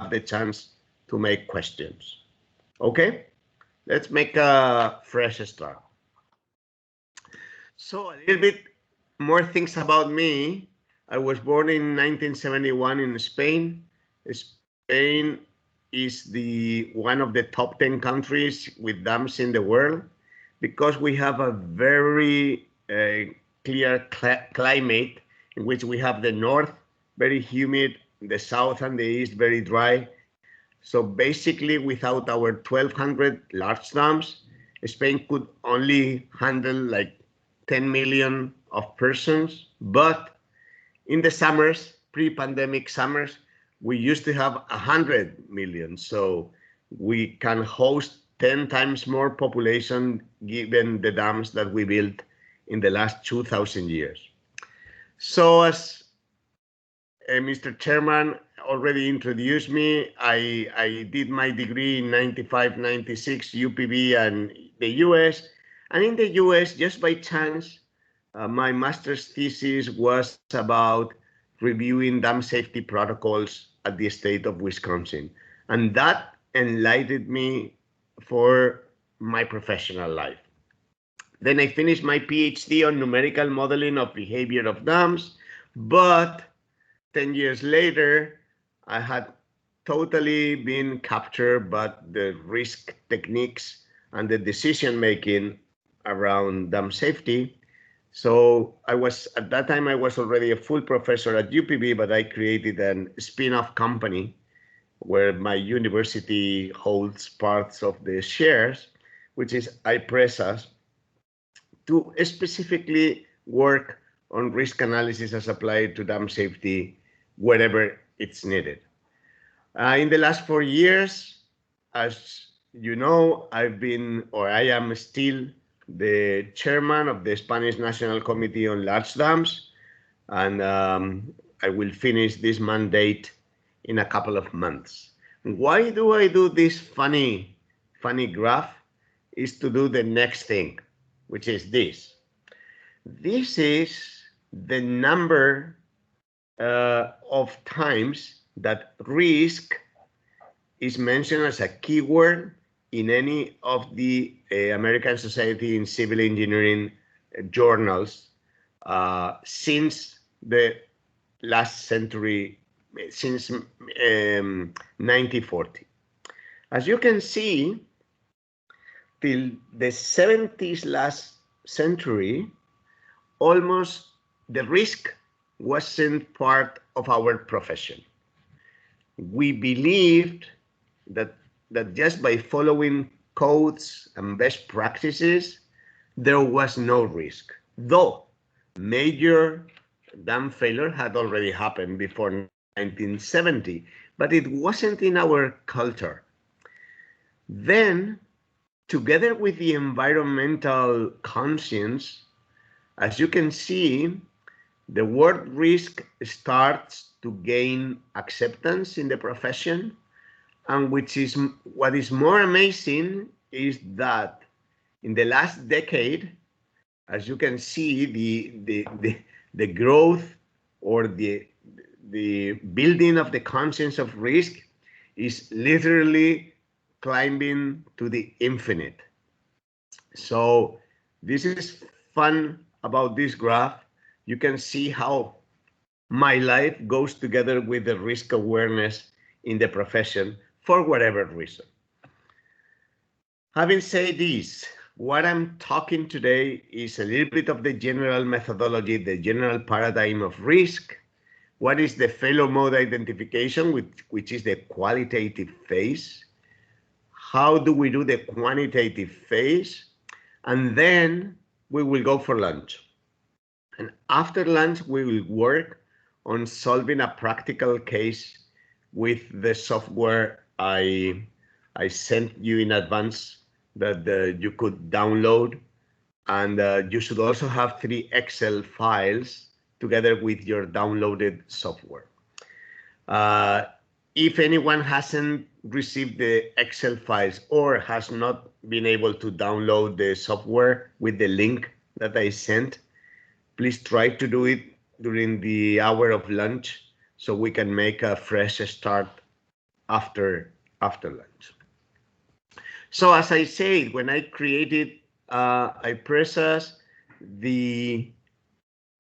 the chance to make questions. Okay, let's make a fresh start. So a little bit more things about me. I was born in 1971 in Spain. Spain is the one of the top 10 countries with dams in the world because we have a very clear climate in which we have the north very humid, the south and the east very dry. So basically, without our 1,200 large dams, Spain could only handle like 10 million of persons. But in the summers, pre-pandemic summers, we used to have 100 million. So we can host 10 times more population given the dams that we built in the last 2,000 years. So as Mr. Chairman already introduced me, I did my degree in 95, 96, UPB and the US. And in the US, just by chance, my master's thesis was about reviewing dam safety protocols at the state of Wisconsin. And that enlightened me for my professional life. Then I finished my PhD on numerical modeling of behavior of dams, but 10 years later, I had totally been captured by the risk techniques and the decision making around dam safety. So at that time, I was already a full professor at UPB, but I created a spin-off company where my university holds parts of the shares, which is iPresas, to specifically work on risk analysis as applied to dam safety wherever it's needed. In the last 4 years, as you know, I am still the chairman of the Spanish National Committee on Large Dams, and I will finish this mandate in a couple of months. Why do I do this funny graph? Is to do the next thing, which is this. This is the number of times that risk is mentioned as a keyword in any of the American Society in Civil Engineering journals since the last century, since 1940. As you can see, till the 70s last century, almost the risk wasn't part of our profession. We believed that just by following codes and best practices, there was no risk, though major dam failure had already happened before 1970, but it wasn't in our culture. Then, together with the environmental conscience, as you can see, the word risk starts to gain acceptance in the profession, and what is more amazing is that in the last decade, as you can see, the growth or the building of the conscience of risk is literally climbing to the infinite. So this is fun about this graph. You can see how my life goes together with the risk awareness in the profession for whatever reason. Having said this, what I'm talking today is a little bit of the general methodology, the general paradigm of risk. What is the failure mode identification, which is the qualitative phase? How do we do the quantitative phase? And then we will go for lunch. And after lunch, we will work on solving a practical case with the software I sent you in advance that you could download. And you should also have 3 Excel files together with your downloaded software. If anyone hasn't received the Excel files or has not been able to download the software with the link that I sent, please try to do it during the hour of lunch so we can make a fresh start after lunch. So as I said, when I created IPRESAS, the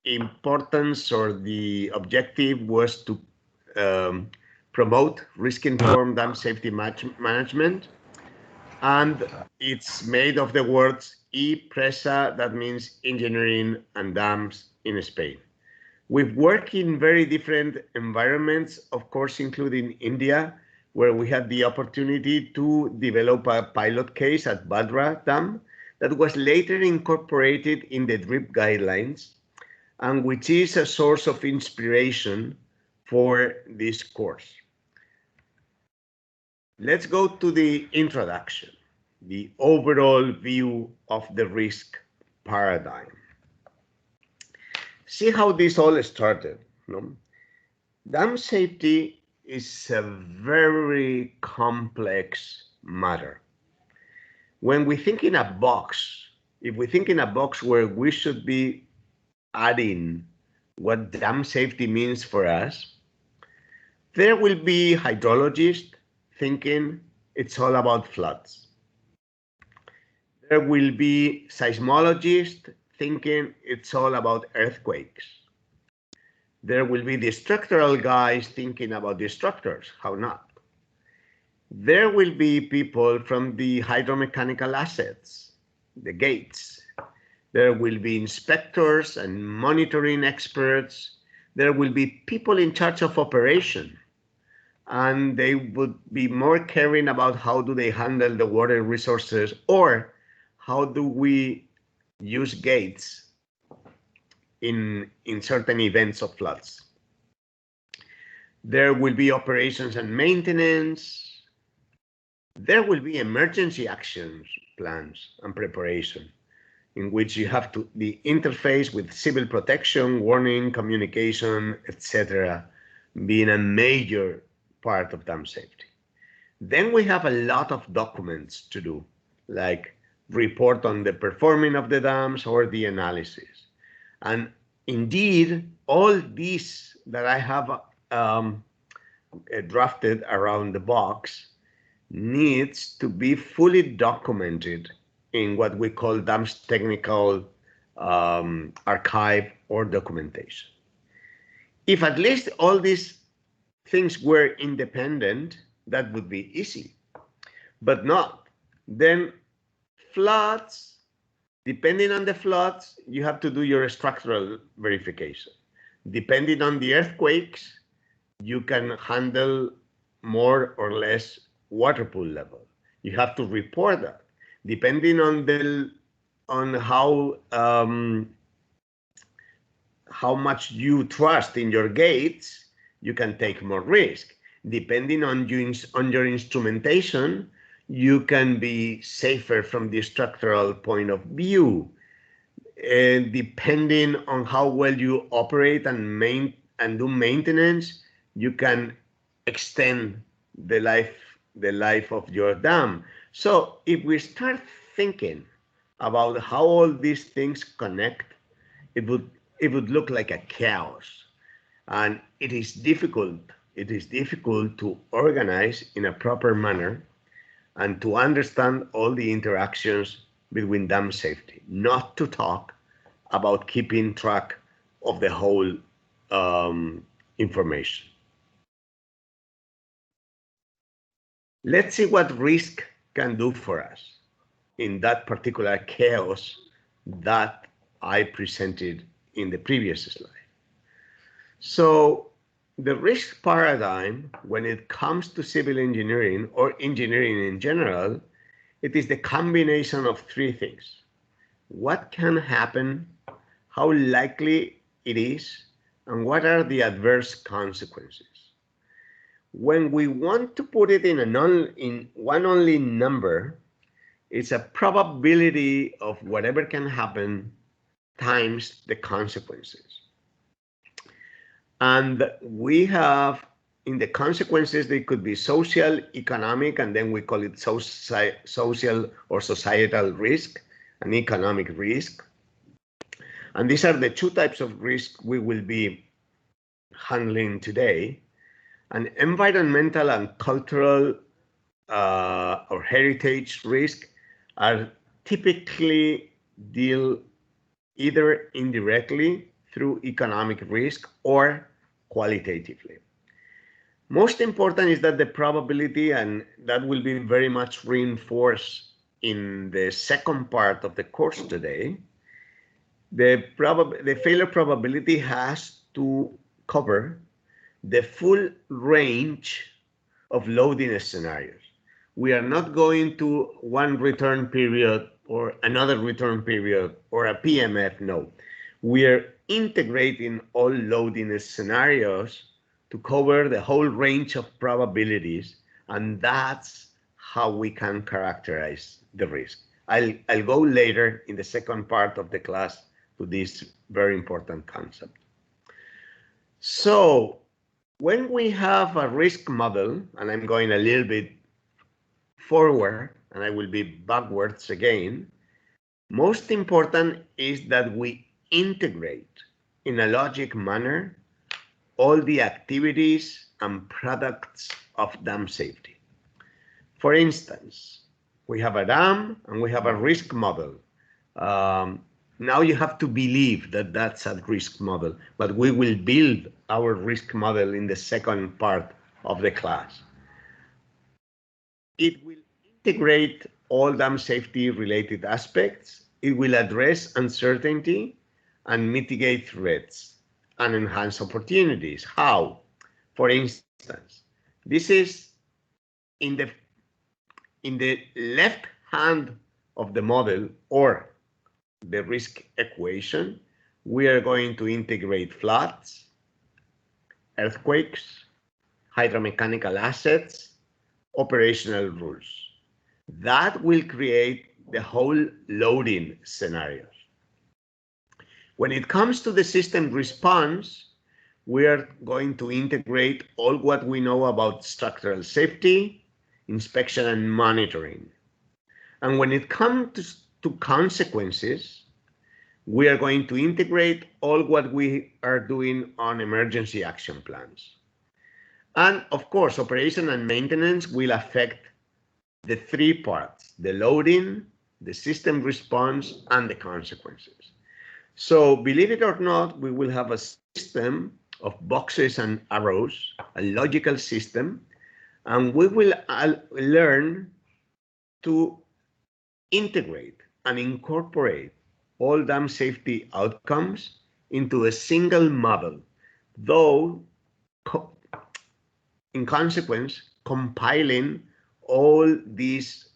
importance or the objective was to promote risk-informed dam safety management, and it's made of the words IPRESA, that means engineering and dams in Spain. We've worked in very different environments, of course, including India, where we had the opportunity to develop a pilot case at Badra Dam that was later incorporated in the DRIP guidelines, and which is a source of inspiration for this course. Let's go to the introduction, the overall view of the risk paradigm. See how this all started. No? Dam safety is a very complex matter. When we think in a box, if we think in a box where we should be adding what dam safety means for us, there will be hydrologists thinking it's all about floods. There will be seismologists thinking it's all about earthquakes. There will be the structural guys thinking about the structures, how not. There will be people from the hydromechanical assets, the gates. There will be inspectors and monitoring experts. There will be people in charge of operation, and they would be more caring about how do they handle the water resources, or how do we use gates in certain events of floods. There will be operations and maintenance. There will be emergency actions plans and preparation, in which you have to the interface with civil protection, warning, communication, etc., being a major part of dam safety. Then we have a lot of documents to do, like report on the performing of the dams or the analysis. And indeed, all these that I have drafted around the box needs to be fully documented in what we call dams technical archive or documentation. If at least all these things were independent, that would be easy, but not. Then floods, depending on the floods, you have to do your structural verification. Depending on the earthquakes, you can handle more or less water pool level. You have to report that. Depending on how much you trust in your gates, you can take more risk. Depending on your instrumentation, you can be safer from the structural point of view. And depending on how well you operate and do maintenance, you can extend the life of your dam. So if we start thinking about how all these things connect, it would look like a chaos, and it is difficult to organize in a proper manner and to understand all the interactions between dam safety, not to talk about keeping track of the whole information. Let's see what risk can do for us in that particular chaos that I presented in the previous slide. So the risk paradigm, when it comes to civil engineering or engineering in general, it is the combination of three things. What can happen, how likely it is, and what are the adverse consequences? When we want to put it in one only number, it's a probability of whatever can happen times the consequences. And we have, in the consequences, they could be social, economic, and then we call it social or societal risk and economic risk. And these are the two types of risk we will be handling today. And environmental and cultural or heritage risk are typically deal either indirectly through economic risk or qualitatively. Most important is that the probability, and that will be very much reinforced in the second part of the course today, the failure probability has to cover the full range of loading scenarios. We are not going to one return period or another return period or a PMF, no. We are integrating all loading scenarios to cover the whole range of probabilities, and that's how we can characterize the risk. I'll go later in the second part of the class to this very important concept. So when we have a risk model, and I'm going a little bit forward and I will be backwards again, most important is that we integrate in a logic manner all the activities and products of dam safety. For instance, we have a dam and we have a risk model. Now you have to believe that that's a risk model, but we will build our risk model in the second part of the class. It will integrate all dam safety related aspects. It will address uncertainty and mitigate threats and enhance opportunities. How? For instance, this is in the left hand of the model or the risk equation. We are going to integrate floods, earthquakes, hydromechanical assets, operational rules. That will create the whole loading scenarios. When it comes to the system response, we are going to integrate all what we know about structural safety, inspection and monitoring. And when it comes to consequences, we are going to integrate all what we are doing on emergency action plans. And of course, operation and maintenance will affect the three parts: the loading, the system response, and the consequences. So believe it or not, we will have a system of boxes and arrows, a logical system, and we will learn to integrate and incorporate all dam safety outcomes into a single model, though in consequence compiling all these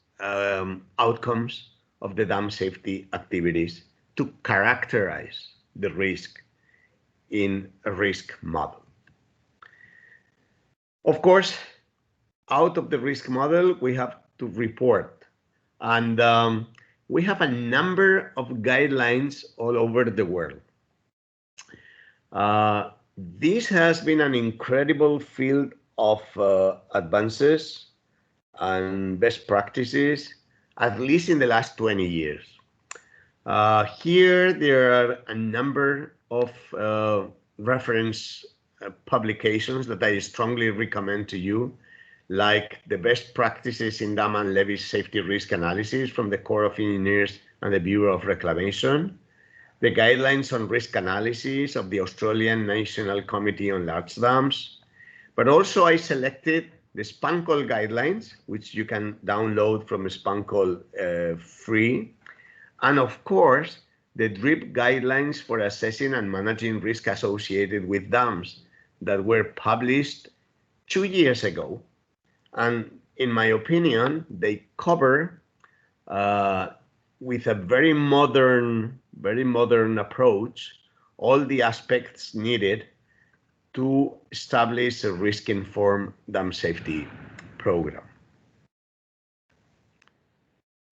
outcomes of the dam safety activities to characterize the risk in a risk model. Of course, out of the risk model, we have to report. And we have a number of guidelines all over the world. This has been an incredible field of advances and best practices, at least in the last 20 years. Here, there are a number of reference publications that I strongly recommend to you, like the best practices in dam and levee safety risk analysis from the Corps of Engineers and the Bureau of Reclamation, the guidelines on risk analysis of the Australian National Committee on Large Dams, but also I selected the SPANCOL guidelines, which you can download from SPANCOL free, and of course, the DRIP guidelines for assessing and managing risk associated with dams that were published 2 years ago. And in my opinion, they cover with a very modern approach all the aspects needed to establish a risk-informed dam safety program.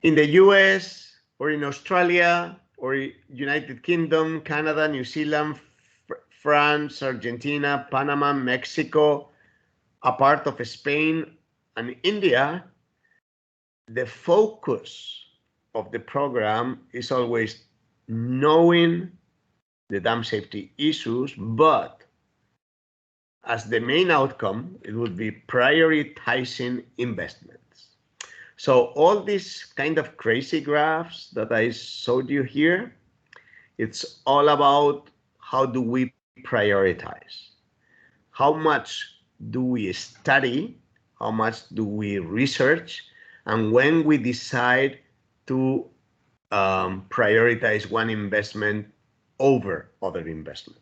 In the US or in Australia or United Kingdom, Canada, New Zealand, France, Argentina, Panama, Mexico, a part of Spain and India, the focus of the program is always knowing the dam safety issues, but as the main outcome, it would be prioritizing investments. So all these kind of crazy graphs that I showed you here, it's all about how do we prioritize? How much do we study? How much do we research? And when we decide to prioritize one investment over other investment.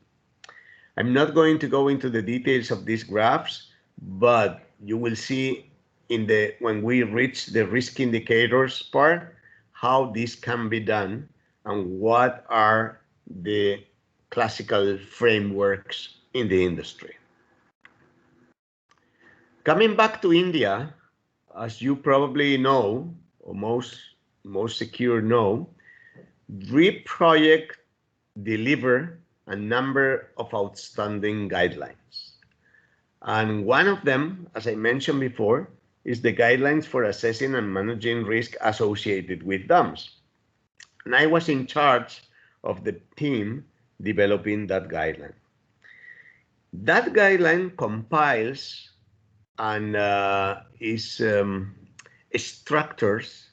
I'm not going to go into the details of these graphs, but you will see when we reach the risk indicators part, how this can be done and what are the classical frameworks in the industry. Coming back to India, as you probably know, or most secure know, DRIP project deliver a number of outstanding guidelines. And one of them, as I mentioned before, is the guidelines for assessing and managing risk associated with dams. And I was in charge of the team developing that guideline. That guideline compiles and structures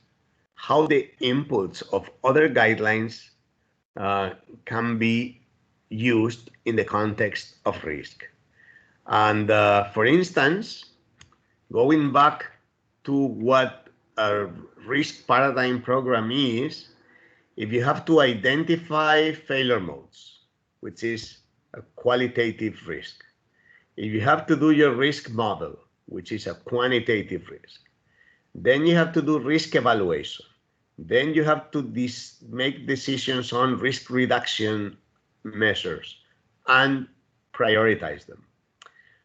how the inputs of other guidelines can be used in the context of risk. And for instance, going back to what a risk paradigm program is, if you have to identify failure modes, which is a qualitative risk, if you have to do your risk model, which is a quantitative risk, then you have to do risk evaluation. Then you have to make decisions on risk reduction measures and prioritize them.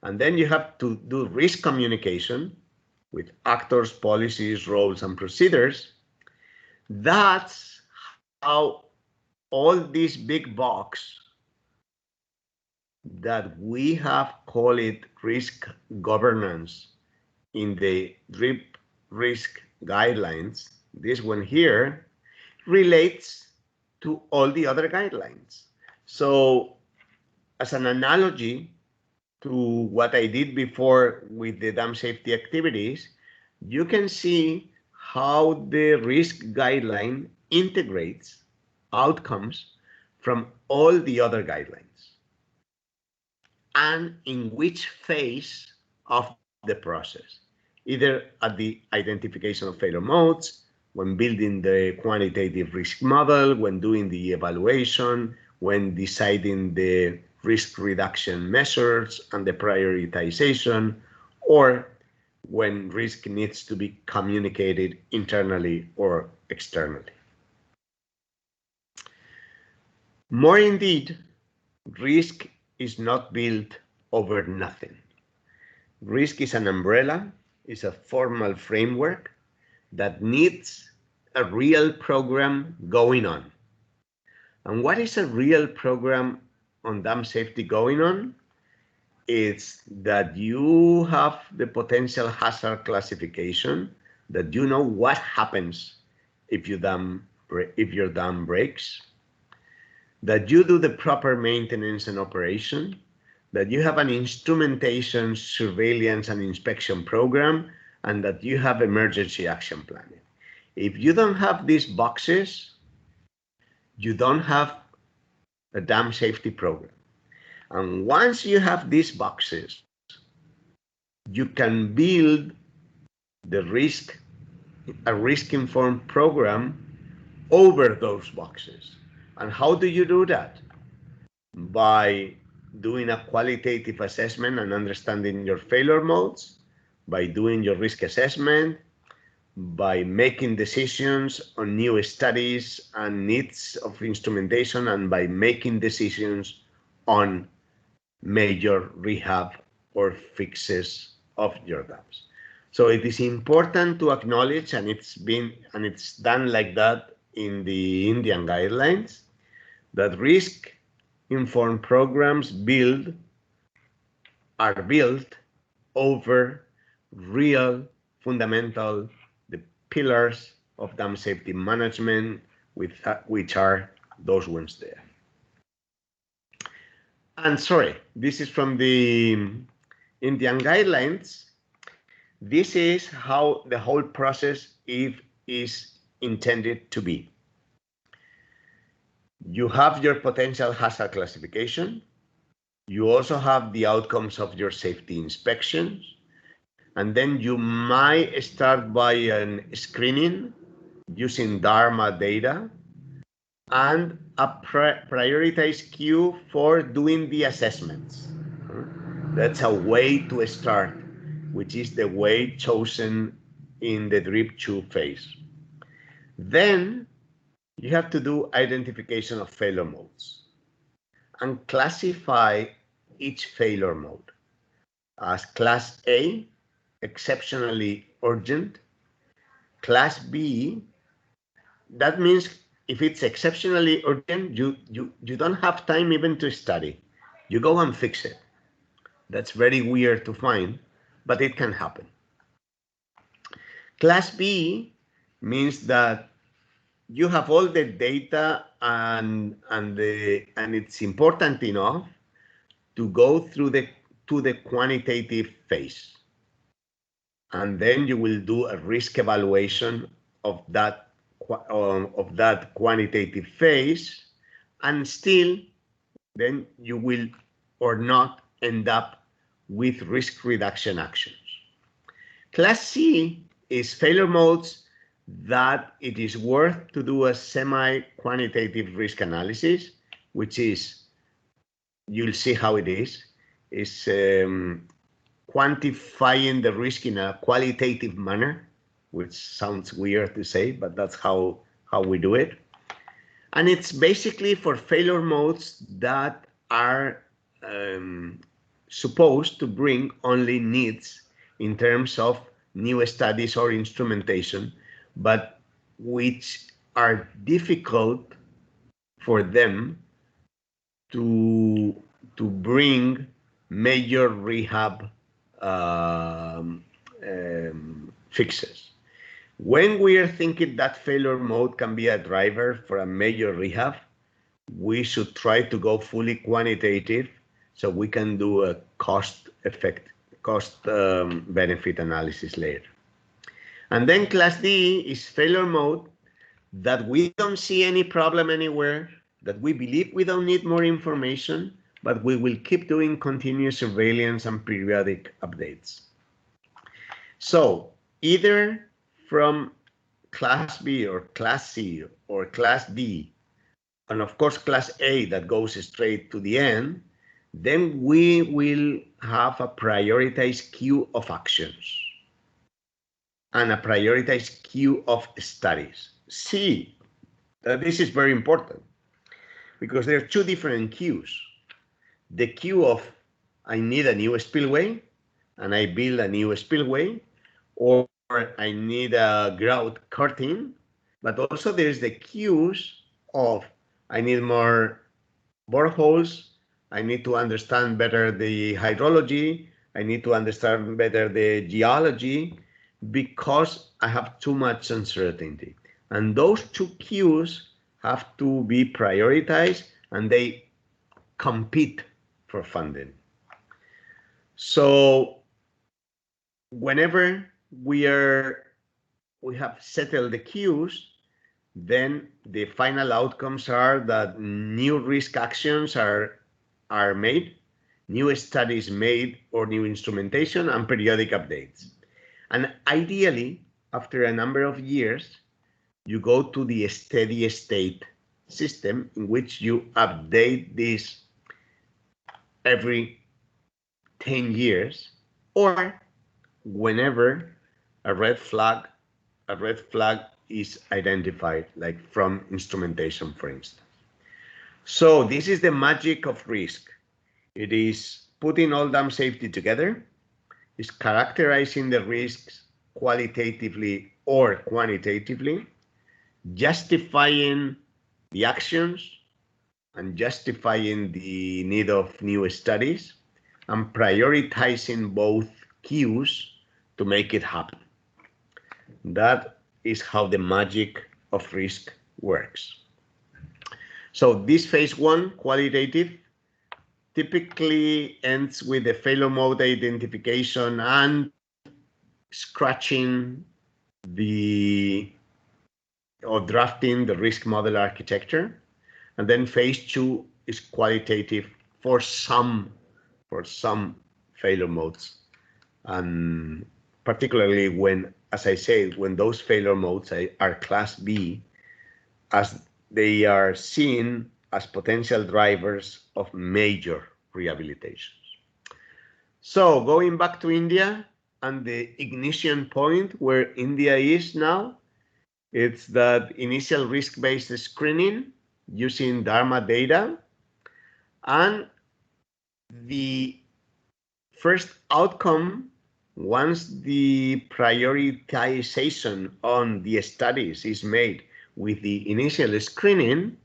And then you have to do risk communication with actors, policies, roles, and procedures. That's how all these big box that we have called it risk governance in the DRIP risk guidelines, this one here relates to all the other guidelines. So as an analogy to what I did before with the dam safety activities, you can see how the risk guideline integrates outcomes from all the other guidelines and in which phase of the process, either at the identification of failure modes, when building the quantitative risk model, when doing the evaluation, when deciding the risk reduction measures and the prioritization, or when risk needs to be communicated internally or externally. More indeed, risk is not built over nothing. Risk is an umbrella, is a formal framework that needs a real program going on. And what is a real program on dam safety going on? It's that you have the potential hazard classification, that you know what happens if your dam breaks, that you do the proper maintenance and operation, that you have an instrumentation, surveillance, and inspection program, and that you have emergency action planning. If you don't have these boxes, you don't have a dam safety program. And once you have these boxes, you can build a risk-informed program over those boxes. And how do you do that? By doing a qualitative assessment and understanding your failure modes, by doing your risk assessment, by making decisions on new studies and needs of instrumentation, and by making decisions on major rehab or fixes of your dams. So it is important to acknowledge, and it's done like that in the Indian guidelines, that risk-informed programs are built over real fundamental pillars of dam safety management, which are those ones there. And sorry, this is from the In the guidelines, this is how the whole process is intended to be. You have your potential hazard classification. You also have the outcomes of your safety inspections. And then you might start by an screening using Dharma data and a prioritized queue for doing the assessments. That's a way to start, which is the way chosen in the drip 2 phase. Then you have to do identification of failure modes and classify each failure mode as Class A, exceptionally urgent, Class B. That means if it's exceptionally urgent, you don't have time even to study. You go and fix it. That's very weird to find, but it can happen. Class B means that you have all the data and it's important enough to go through the quantitative phase. And then you will do a risk evaluation of that quantitative phase, and still then you will or not end up with risk reduction actions. Class C is failure modes that it is worth to do a semi-quantitative risk analysis, which is, you'll see how it is quantifying the risk in a qualitative manner, which sounds weird to say, but that's how we do it. And it's basically for failure modes that are supposed to bring only needs in terms of new studies or instrumentation, but which are difficult for them to bring major rehab fixes. When we are thinking that failure mode can be a driver for a major rehab, we should try to go fully quantitative so we can do a cost benefit analysis later. And then Class D is failure mode that we don't see any problem anywhere, that we believe we don't need more information, but we will keep doing continuous surveillance and periodic updates. So either from Class B or Class C or Class D, and of course Class A that goes straight to the end, then we will have a prioritized queue of actions and a prioritized queue of studies. See that this is very important because there are two different queues. The queue of I need a new spillway and I build a new spillway, or I need a grout curtain, but also there's the queues of I need more boreholes, I need to understand better the hydrology, I need to understand better the geology, because I have too much uncertainty. And those two queues have to be prioritized and they compete for funding. So whenever we have settled the queues, then the final outcomes are that new risk actions are made, new studies made, or new instrumentation and periodic updates. And ideally, after a number of years, you go to the steady state system in which you update this every 10 years, or whenever a red flag is identified, like from instrumentation, for instance. So this is the magic of risk. It is putting all dam safety together, is characterizing the risks qualitatively or quantitatively, justifying the actions and justifying the need of new studies, and prioritizing both queues to make it happen. That is how the magic of risk works. So this phase one, qualitative, typically ends with the failure mode identification and scratching or drafting the risk model architecture. And then phase 2 is qualitative for some failure modes. And particularly when, as I say, when those failure modes are class B, as they are seen as potential drivers of major rehabilitations. So going back to India and the ignition point where India is now, it's that initial risk-based screening using Dharma data, and the first outcome, once the prioritization on the studies is made with the initial screening,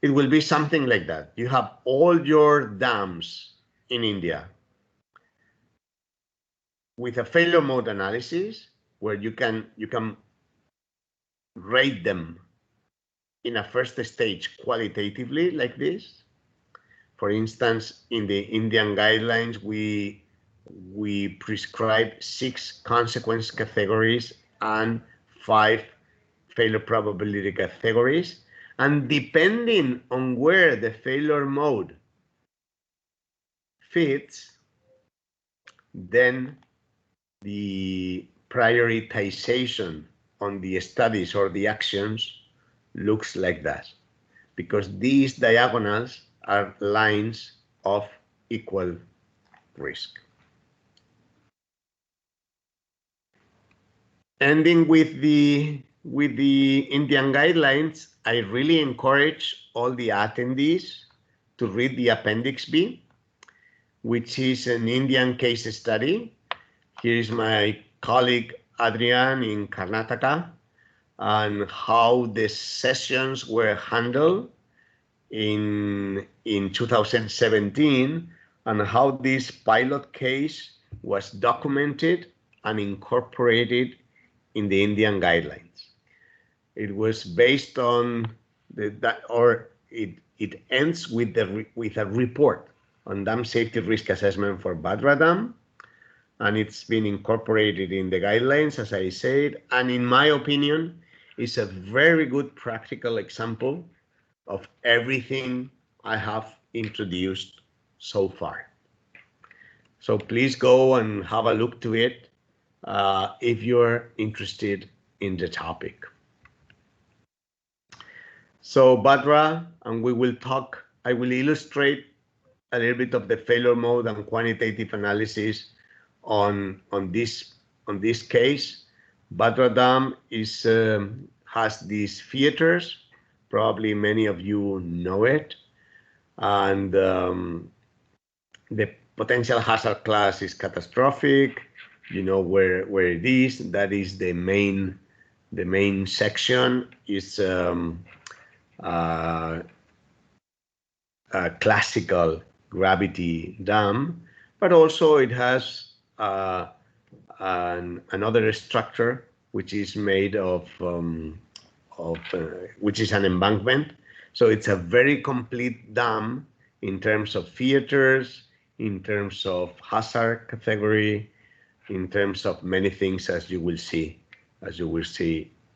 it will be something like that. You have all your dams in India with a failure mode analysis where you can rate them in a first stage qualitatively like this. For instance, in the Indian guidelines, we prescribe 6 consequence categories and 5 failure probability categories. And depending on where the failure mode fits, then the prioritization on the studies or the actions looks like that, because these diagonals are lines of equal risk. Ending with the Indian guidelines, I really encourage all the attendees to read the Appendix B, which is an Indian case study. Here is my colleague Adrian in Karnataka, and how the sessions were handled in 2017, and how this pilot case was documented and incorporated in the Indian guidelines. It was based on it ends with a report on dam safety risk assessment for Bhadra Dam, and it's been incorporated in the guidelines, as I said, and in my opinion, it's a very good practical example of everything I have introduced so far. So please go and have a look to it if you're interested in the topic. So Bhadra, and I will illustrate a little bit of the failure mode and quantitative analysis on this case. Bhadra Dam has these theaters. Probably many of you know it, and the potential hazard class is catastrophic. You know where it is. That is the main section. Is a classical gravity dam, but also it has another structure which is made of which is an embankment. So it's a very complete dam in terms of theaters, in terms of hazard category, in terms of many things, as you will see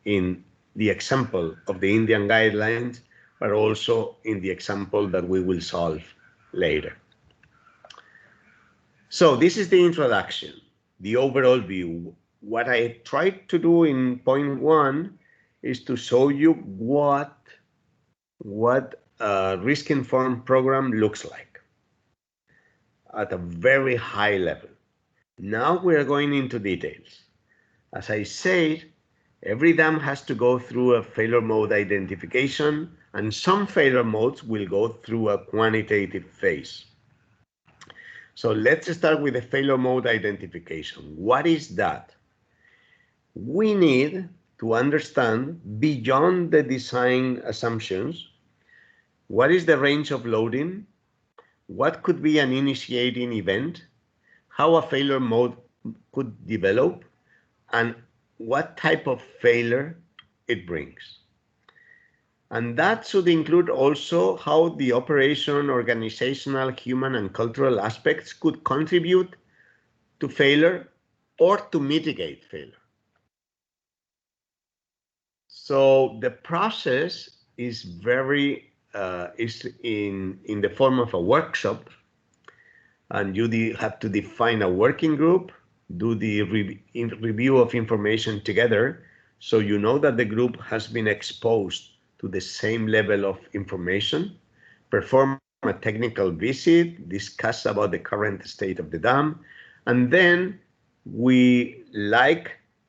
in the example of the Indian guidelines, but also in the example that we will solve later. So this is the introduction, the overall view. What I tried to do in point 1 is to show you what a risk-informed program looks like at a very high level. Now we are going into details. As I said, every dam has to go through a failure mode identification, and some failure modes will go through a quantitative phase. So let's start with the failure mode identification. What is that? We need to understand, beyond the design assumptions, what is the range of loading, what could be an initiating event, how a failure mode could develop, and what type of failure it brings. And that should include also how the operation, organizational, human, and cultural aspects could contribute to failure or to mitigate failure. So the process is is in the form of a workshop, and you have to define a working group, do the review of information together, so you know that the group has been exposed to the same level of information, perform a technical visit, discuss about the current state of the dam, and then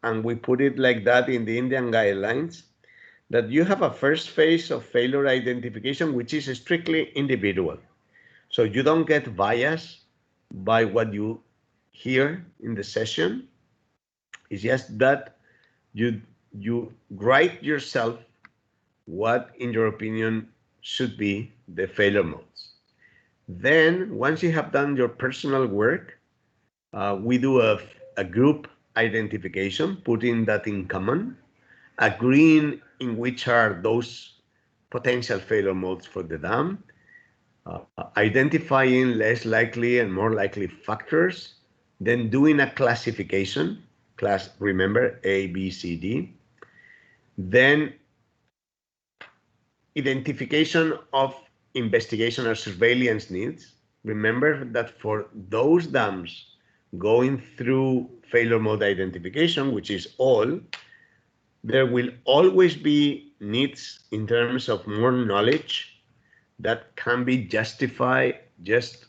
and we put it like that in the Indian guidelines, that you have a first phase of failure identification, which is strictly individual. So you don't get biased by what you hear in the session. It's just that you write yourself what, in your opinion, should be the failure modes. Then, once you have done your personal work, we do a group identification, putting that in common, agreeing in which are those potential failure modes for the dam, identifying less likely and more likely factors, then doing a classification, remember, A, B, C, D, then identification of investigation or surveillance needs. Remember that for those dams going through failure mode identification, which is all, there will always be needs in terms of more knowledge that can be justified just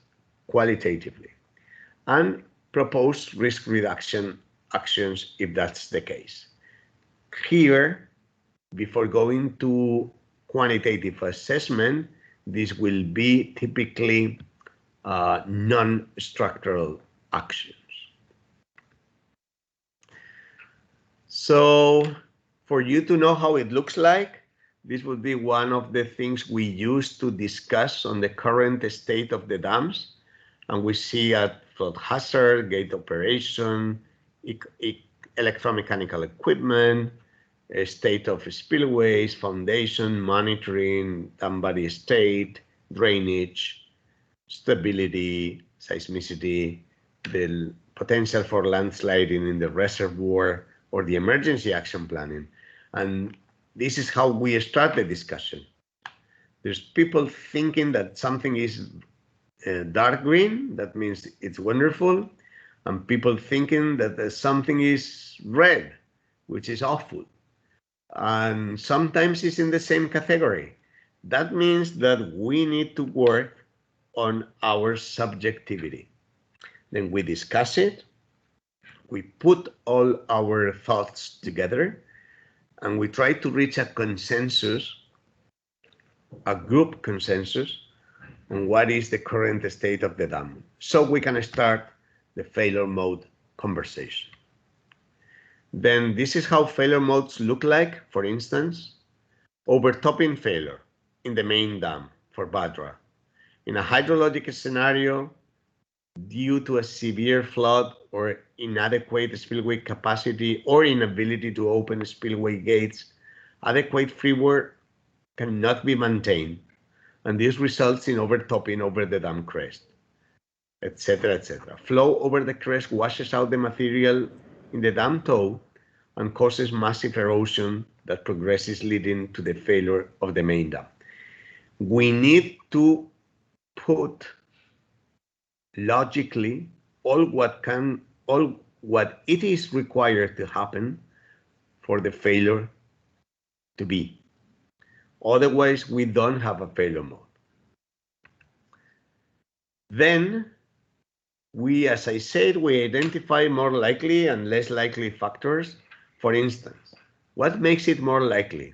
qualitatively, and propose risk reduction actions if that's the case. Here, before going to quantitative assessment, this will be typically non-structural actions. So for you to know how it looks like, this would be one of the things we use to discuss on the current state of the dams. And we see at flood hazard, gate operation, electromechanical equipment, state of spillways, foundation, monitoring, dam body state, drainage, stability, seismicity, the potential for landsliding in the reservoir, or the emergency action planning. And this is how we start the discussion. There's people thinking that something is dark green, that means it's wonderful, and people thinking that something is red, which is awful. And sometimes it's in the same category. That means that we need to work on our subjectivity. Then we discuss it, we put all our thoughts together, and we try to reach a consensus, a group consensus, on what is the current state of the dam, so we can start the failure mode conversation. Then this is how failure modes look like. For instance, overtopping failure in the main dam for Badra. In a hydrologic scenario, due to a severe flood or inadequate spillway capacity or inability to open spillway gates, adequate freeboard cannot be maintained, and this results in overtopping over the dam crest, etc., etc. Flow over the crest washes out the material in the dam toe and causes massive erosion that progresses, leading to the failure of the main dam. We need to put logically all what it is required to happen for the failure to be. Otherwise, we don't have a failure mode. Then we, as I said, we identify more likely and less likely factors. For instance, what makes it more likely?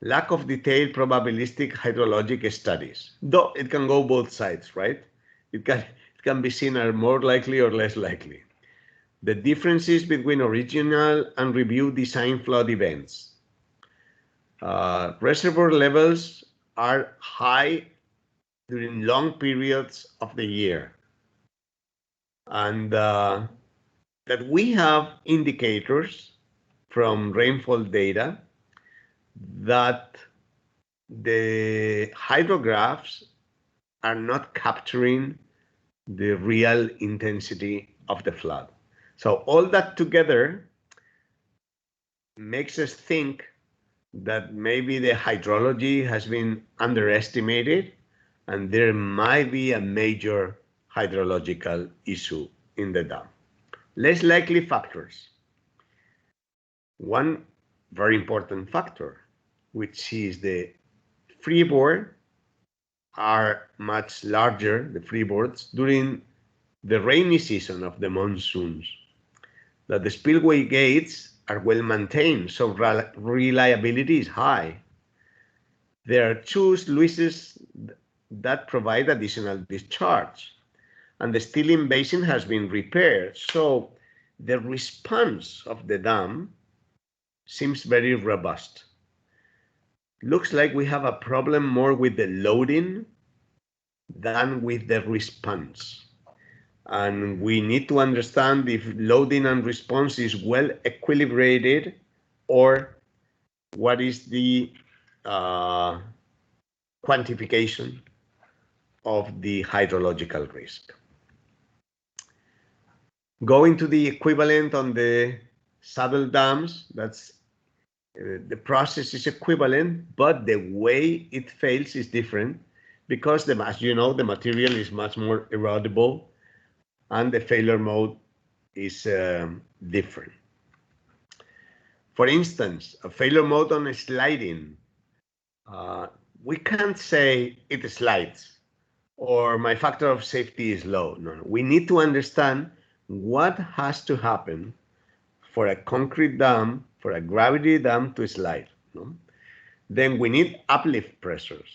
Lack of detailed probabilistic hydrologic studies. Though it can go both sides, right? It can be seen as more likely or less likely. The differences between original and review design flood events. Reservoir levels are high during long periods of the year. And that we have indicators from rainfall data that the hydrographs are not capturing the real intensity of the flood. So all that together makes us think that maybe the hydrology has been underestimated and there might be a major hydrological issue in the dam. Less likely factors. One very important factor, which is the freeboard, are much larger, the freeboards, during the rainy season of the monsoons. That the spillway gates are well maintained, so reliability is high. There are two sluices that provide additional discharge, and the Stilling Basin has been repaired, so the response of the dam seems very robust. Looks like we have a problem more with the loading than with the response. And we need to understand if loading and response is well equilibrated or what is the quantification of the hydrological risk. Going to the equivalent on the saddle dams, that's the process is equivalent, but the way it fails is different because, as you know, the material is much more erodible and the failure mode is different. For instance, a failure mode on a sliding, we can't say it slides or my factor of safety is low. No, we need to understand what has to happen for a concrete dam, for a gravity dam to slide. No? Then we need uplift pressures.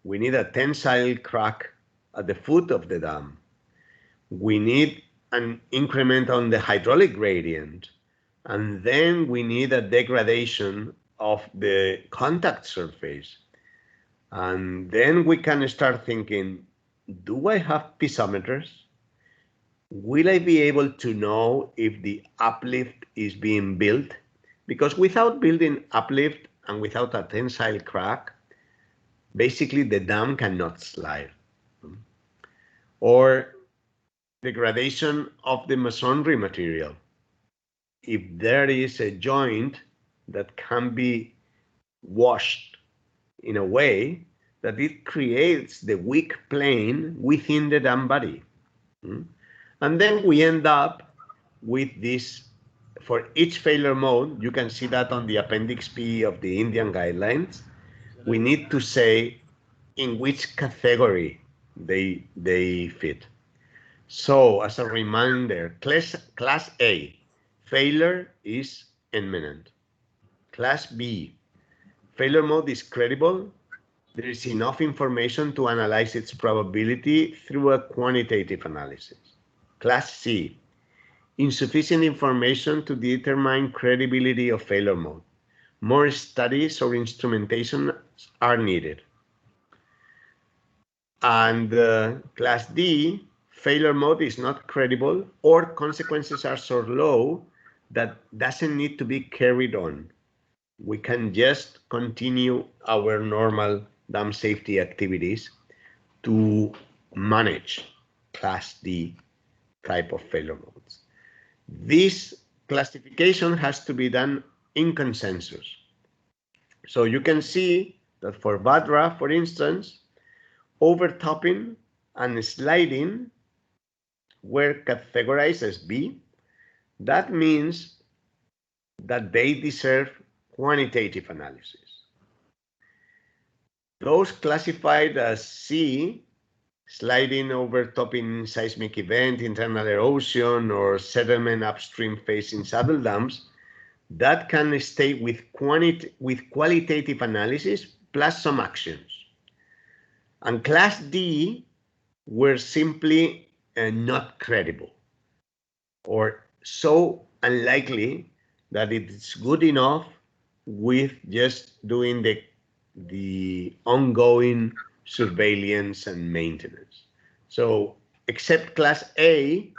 We need a tensile crack at the foot of the dam. We need an increment on the hydraulic gradient. And then we need a degradation of the contact surface. And then we can start thinking, do I have piezometers? Will I be able to know if the uplift is being built? Because without building uplift and without a tensile crack, basically the dam cannot slide. Or degradation of the masonry material. If there is a joint that can be washed in a way that it creates the weak plane within the dam body. And then we end up with this, for each failure mode, you can see that on the Appendix B of the Indian guidelines, we need to say in which category they fit. So as a reminder, class A, failure is imminent. Class B, failure mode is credible. There is enough information to analyze its probability through a quantitative analysis. Class C, insufficient information to determine credibility of failure mode. More studies or instrumentation are needed. And class D, failure mode is not credible or consequences are so low that doesn't need to be carried on. We can just continue our normal dam safety activities to manage class D type of failure modes. This classification has to be done in consensus. So you can see that for VADRA, for instance, overtopping and sliding were categorized as B. That means that they deserve quantitative analysis. Those classified as C, sliding, overtopping, seismic event, internal erosion, or settlement upstream facing saddle dams, that can stay with qualitative analysis plus some actions. And class D were simply not credible or so unlikely that it's good enough with just doing the ongoing surveillance and maintenance. So except class A,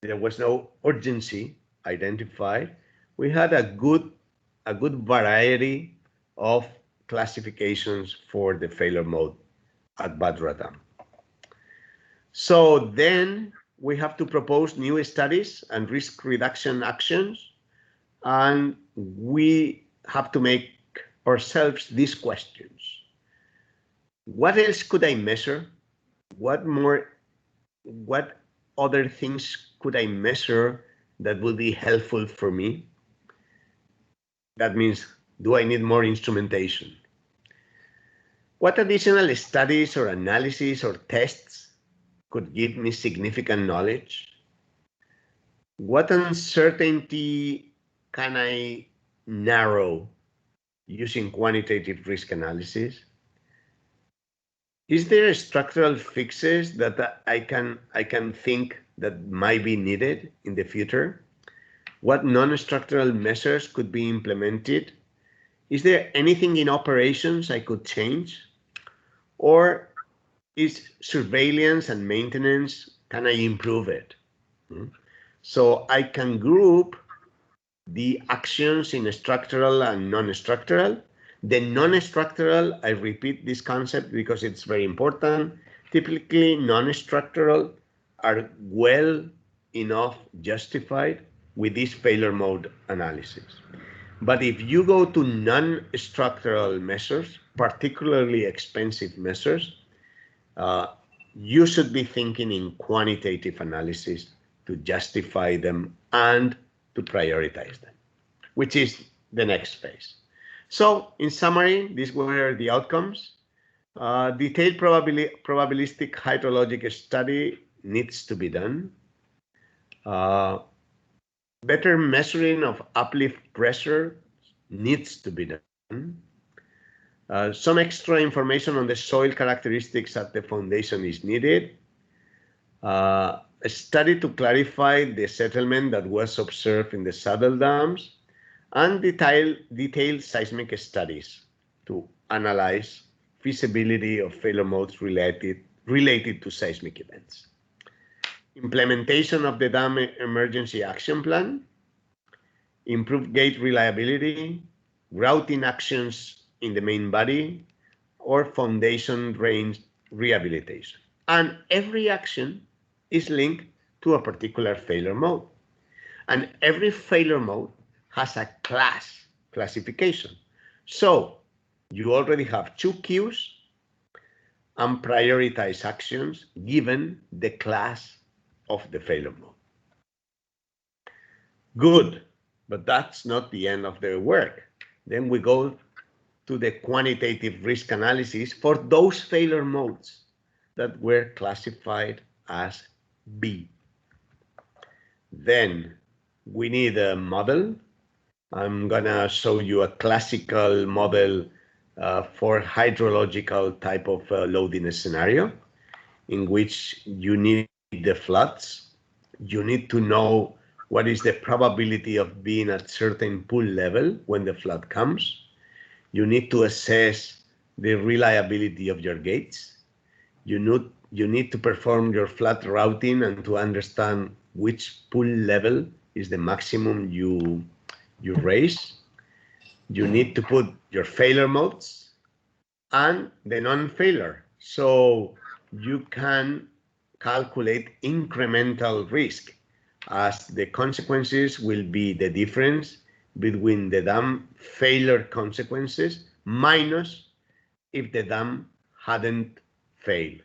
there was no urgency identified. We had a good variety of classifications for the failure mode at Badra Dam. So then we have to propose new studies and risk reduction actions, and we have to make ourselves these questions. What else could I measure? What other things could I measure that would be helpful for me? That means, do I need more instrumentation? What additional studies or analysis or tests could give me significant knowledge? What uncertainty can I narrow using quantitative risk analysis? Is there structural fixes that I can think that might be needed in the future? What non-structural measures could be implemented? Is there anything in operations I could change? Or is surveillance and maintenance, can I improve it? So I can group the actions in structural and non-structural. The non-structural, I repeat this concept because it's very important. Typically, non-structural are well enough justified with this failure mode analysis. But if you go to non-structural measures, particularly expensive measures, you should be thinking in quantitative analysis to justify them and to prioritize them, which is the next phase. So in summary, these were the outcomes. Detailed probabilistic hydrologic study needs to be done. Better measuring of uplift pressure needs to be done. Some extra information on the soil characteristics at the foundation is needed. A study to clarify the settlement that was observed in the saddle dams, and detailed seismic studies to analyze feasibility of failure modes related to seismic events. Implementation of the dam emergency action plan, improved gate reliability, routing actions in the main body, or foundation range rehabilitation. And every action is linked to a particular failure mode. And every failure mode has a classification. So you already have two queues and prioritize actions given the class of the failure mode. Good, but that's not the end of the work. Then we go to the quantitative risk analysis for those failure modes that were classified as B. Then we need a model. I'm gonna show you a classical model for hydrological type of loading scenario in which you need the floods. You need to know what is the probability of being at certain pool level when the flood comes. You need to assess the reliability of your gates. You need to perform your flood routing and to understand which pool level is the maximum you raise. You need to put your failure modes and the non-failure. So you can calculate incremental risk, as the consequences will be the difference between the dam failure consequences minus if the dam hadn't failed.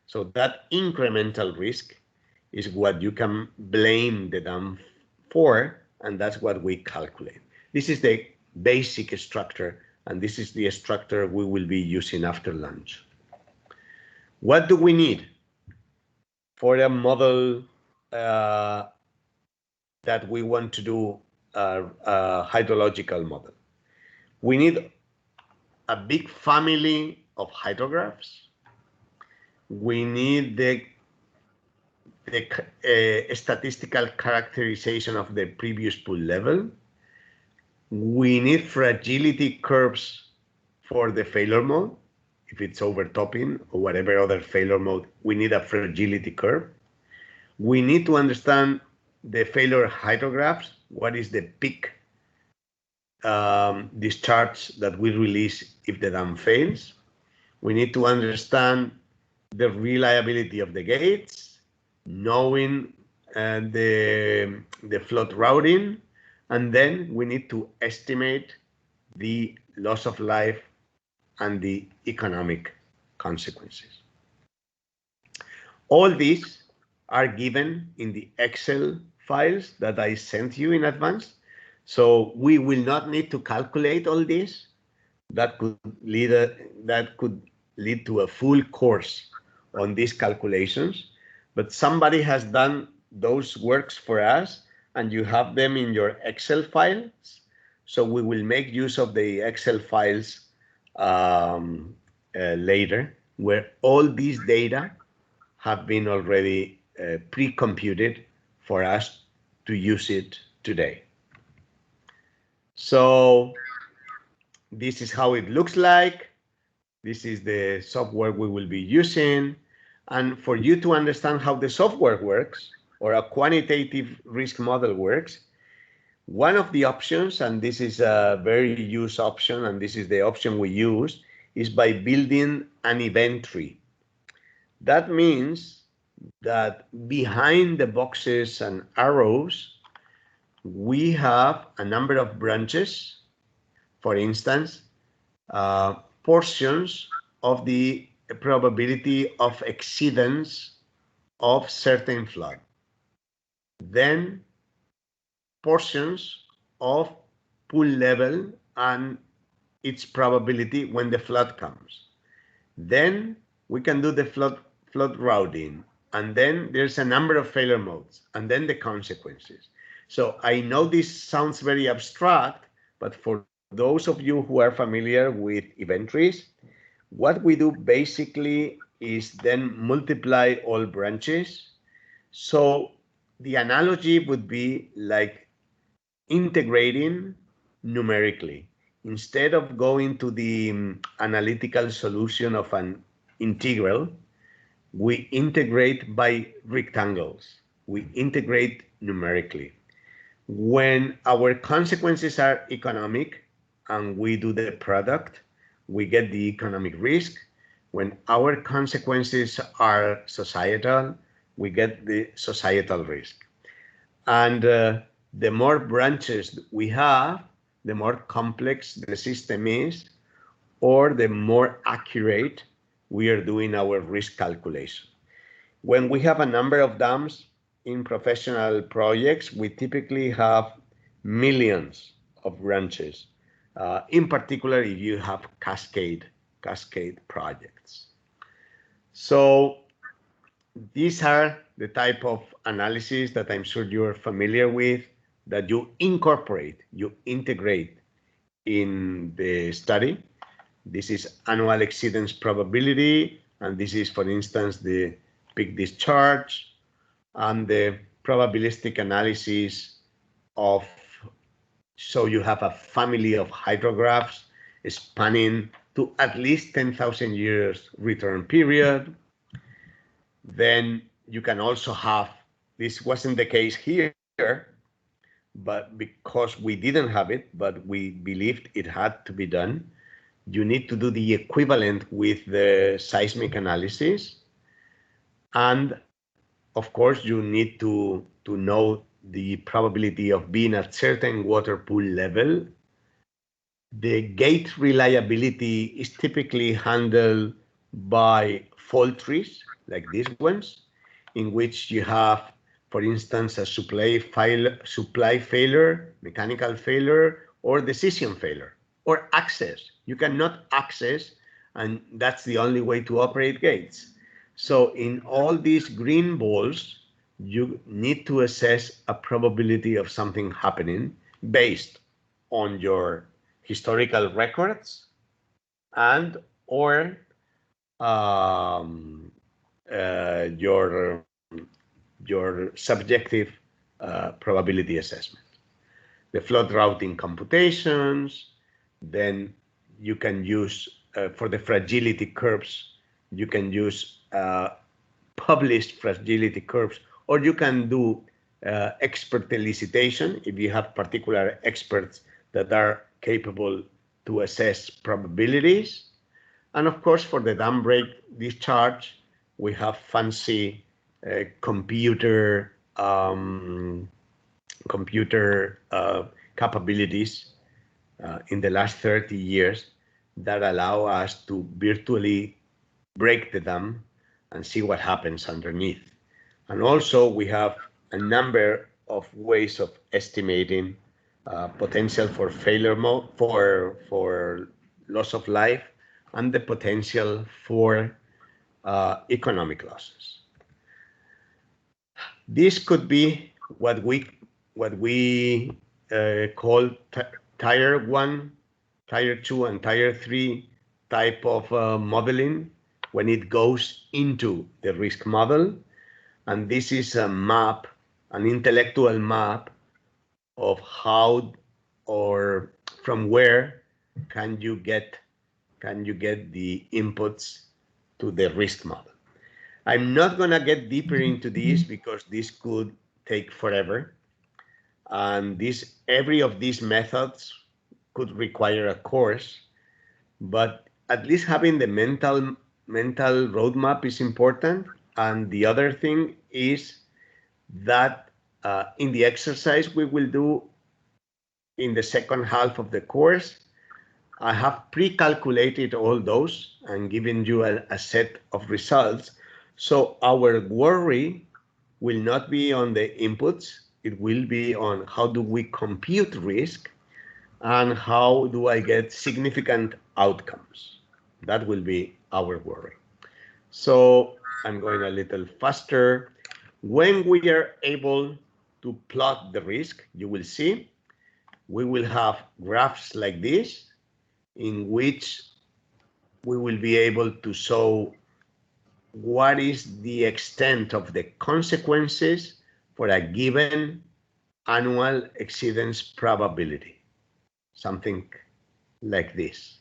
So that incremental risk is what you can blame the dam for, and that's what we calculate. This is the basic structure, and this is the structure we will be using after lunch. What do we need for a model that we want to do a hydrological model? We need a big family of hydrographs. We need the statistical characterization of the previous pool level. We need fragility curves for the failure mode. If it's overtopping or whatever other failure mode, we need a fragility curve. We need to understand the failure hydrographs. What is the peak discharge that we release if the dam fails. We need to understand the reliability of the gates, knowing the flood routing, and then we need to estimate the loss of life and the economic consequences. All these are given in the Excel files that I sent you in advance. So we will not need to calculate all this. That could lead to a full course on these calculations. But somebody has done those works for us, and you have them in your Excel files. So we will make use of the Excel files later, where all these data have been already pre-computed for us to use it today. So this is how it looks like. This is the software we will be using. And for you to understand how the software works, or a quantitative risk model works, one of the options, and this is a very used option, and this is the option we use, is by building an event tree. That means that behind the boxes and arrows, we have a number of branches. For instance, portions of the probability of exceedance of certain flood. Then portions of pool level and its probability when the flood comes. Then we can do the flood routing, and then there's a number of failure modes, and then the consequences. So I know this sounds very abstract, but for those of you who are familiar with event trees, what we do basically is then multiply all branches. So the analogy would be like integrating numerically. Instead of going to the analytical solution of an integral, we integrate by rectangles. We integrate numerically. When our consequences are economic and we do the product, we get the economic risk. When our consequences are societal, we get the societal risk. And the more branches we have, the more complex the system is, or the more accurate we are doing our risk calculation. When we have a number of dams in professional projects, we typically have millions of branches, in particular if you have cascade projects. So these are the type of analysis that I'm sure you're familiar with, that you incorporate, you integrate in the study. This is annual exceedance probability, and this is, for instance, the peak discharge, and the probabilistic analysis of, so you have a family of hydrographs spanning to at least 10,000 years return period. Then you can also have, this wasn't the case here, but because we didn't have it, but we believed it had to be done, you need to do the equivalent with the seismic analysis. And of course, you need to know the probability of being at certain water pool level. The gate reliability is typically handled by fault trees, like these ones, in which you have, for instance, a supply failure, mechanical failure, or decision failure, or access. You cannot access, and that's the only way to operate gates. So in all these green balls, you need to assess a probability of something happening based on your historical records and or your subjective probability assessment. The flood routing computations, then you can use, for the fragility curves, you can use published fragility curves, or you can do expert elicitation if you have particular experts that are capable to assess probabilities. And of course, for the dam break discharge, we have fancy computer capabilities in the last 30 years that allow us to virtually break the dam and see what happens underneath. And also we have a number of ways of estimating potential for failure for loss of life and the potential for economic losses. This could be what we call tier 1, tier 2, and tier 3 type of modeling when it goes into the risk model. And this is a map, an intellectual map of how or from where can you get the inputs to the risk model. I'm not going to get deeper into this because this could take forever. And every of these methods could require a course, but at least having the mental roadmap is important. And the other thing is that in the exercise we will do in the second half of the course, I have pre-calculated all those and given you a set of results. So our worry will not be on the inputs. It will be on how do we compute risk and how do I get significant outcomes. That will be our worry. So I'm going a little faster. When we are able to plot the risk, you will see we will have graphs like this in which we will be able to show what is the extent of the consequences for a given annual exceedance probability. Something like this.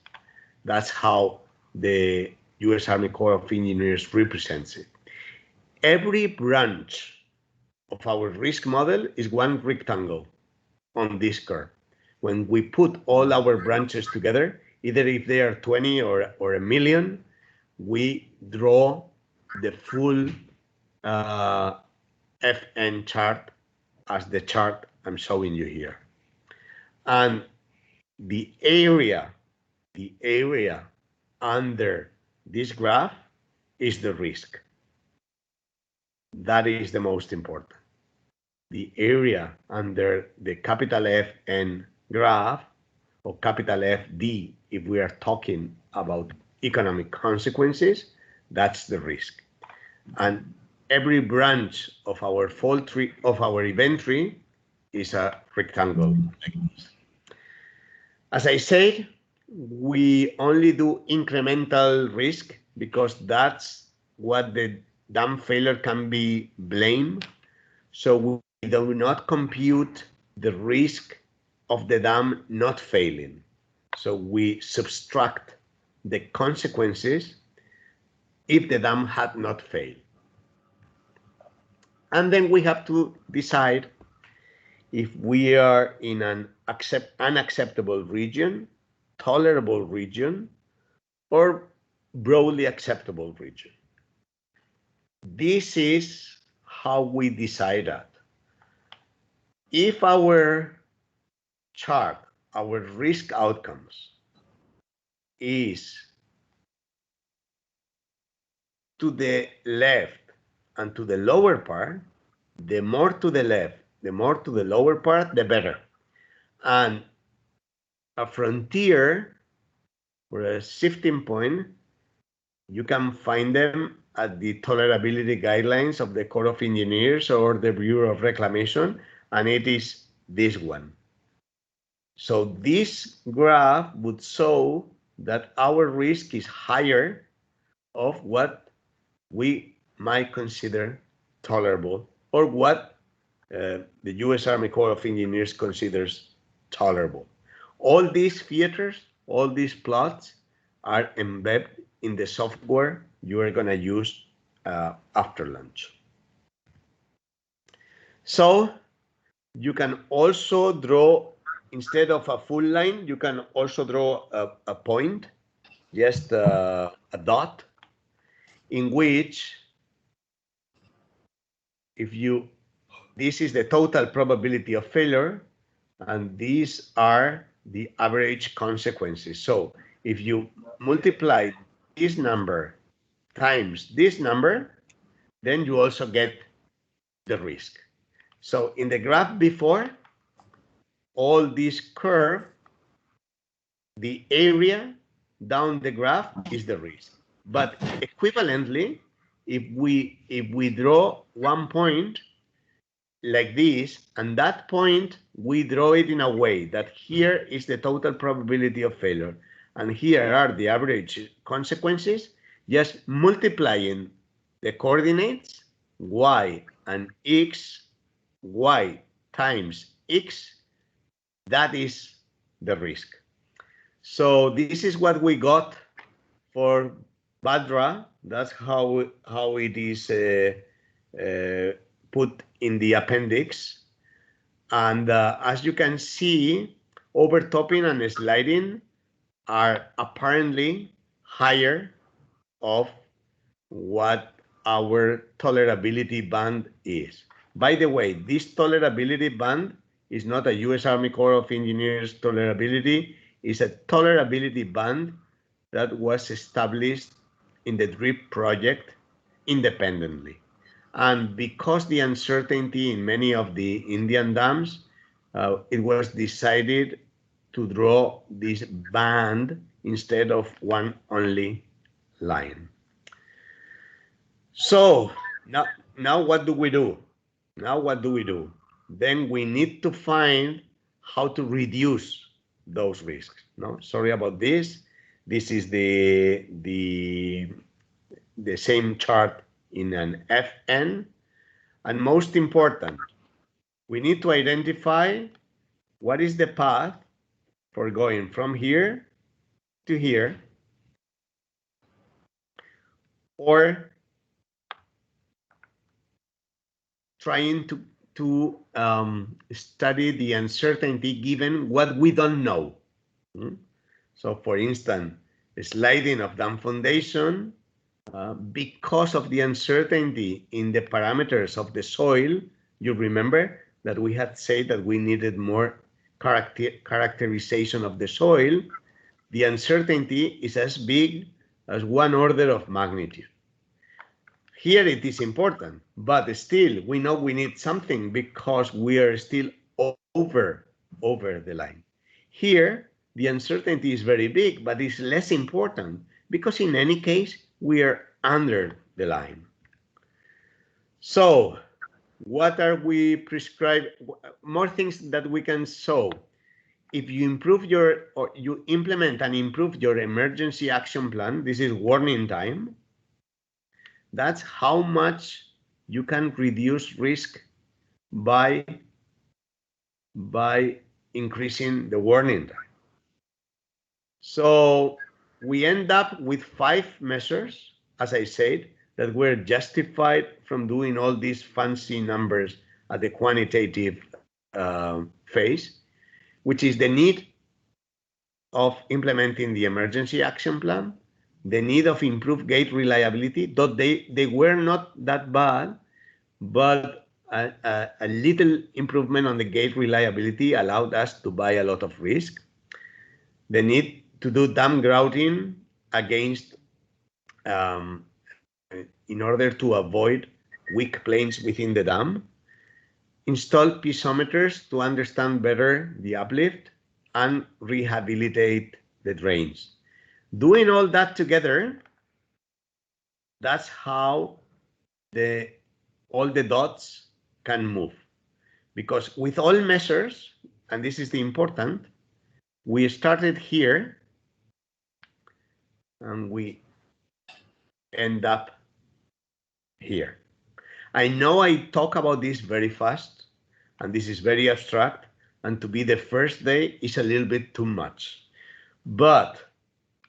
That's how the U.S. Army Corps of Engineers represents it. Every branch of our risk model is one rectangle on this curve. When we put all our branches together, either if they are 20 or a million, we draw the full FN chart as the chart I'm showing you here. And the area under this graph is the risk. That is the most important. The area under the capital FN graph, or capital FD, if we are talking about economic consequences, that's the risk. And every branch of our fault tree, of our event tree, is a rectangle like this. As I said, we only do incremental risk because that's what the dam failure can be blamed. So we do not compute the risk of the dam not failing. So we subtract the consequences if the dam had not failed. And then we have to decide if we are in an unacceptable region, tolerable region, or broadly acceptable region. This is how we decide that. If our chart, our risk outcomes, is to the left and to the lower part, the more to the left, the more to the lower part, the better. And a frontier or a shifting point, you can find them at the tolerability guidelines of the Corps of Engineers or the Bureau of Reclamation, and it is this one. So this graph would show that our risk is higher of what we might consider tolerable, or what the U.S. Army Corps of Engineers considers tolerable. All these theaters, all these plots are embedded in the software you are going to use after lunch. So you can also draw instead of a full line, you can also draw a point, just a dot, in which this is the total probability of failure, and these are the average consequences. So if you multiply this number times this number, then you also get the risk. So in the graph before, all this curve, the area down the graph is the risk. But equivalently, if we draw one point like this, and that point, we draw it in a way that here is the total probability of failure, and here are the average consequences, just multiplying the coordinates, y and x, y times x, that is the risk. So this is what we got for Badra. That's how it is put in the appendix. And as you can see, overtopping and sliding are apparently higher of what our tolerability band is. By the way, this tolerability band is not a U.S. Army Corps of Engineers tolerability. It's a tolerability band that was established in the DRIP project independently. And because the uncertainty in many of the Indian dams, it was decided to draw this band instead of one only line. So now what do we do? Then we need to find how to reduce those risks. No, sorry about this. This is the same chart in an FN. And most important, we need to identify what is the path for going from here to here, or trying to study the uncertainty given what we don't know. So for instance, sliding of dam foundation, because of the uncertainty in the parameters of the soil, you remember that we had said that we needed more characterization of the soil. The uncertainty is as big as 1 order of magnitude. Here it is important, but still we know we need something because we are still over the line. Here, the uncertainty is very big, but it's less important because in any case, we are under the line. So what are we prescribed? More things that we can show. If you improve you implement and improve your emergency action plan, this is warning time. That's how much you can reduce risk by increasing the warning time. So we end up with 5 measures, as I said, that were justified from doing all these fancy numbers at the quantitative phase, which is the need of implementing the emergency action plan, the need of improved gate reliability, though they were not that bad, but a little improvement on the gate reliability allowed us to buy a lot of risk. The need to do dam grouting against, in order to avoid weak planes within the dam, install piezometers to understand better the uplift, and rehabilitate the drains. Doing all that together, that's how all the dots can move. Because with all measures, and this is the important, we started here and we end up here. I know I talk about this very fast, and this is very abstract, and to be the first day is a little bit too much. But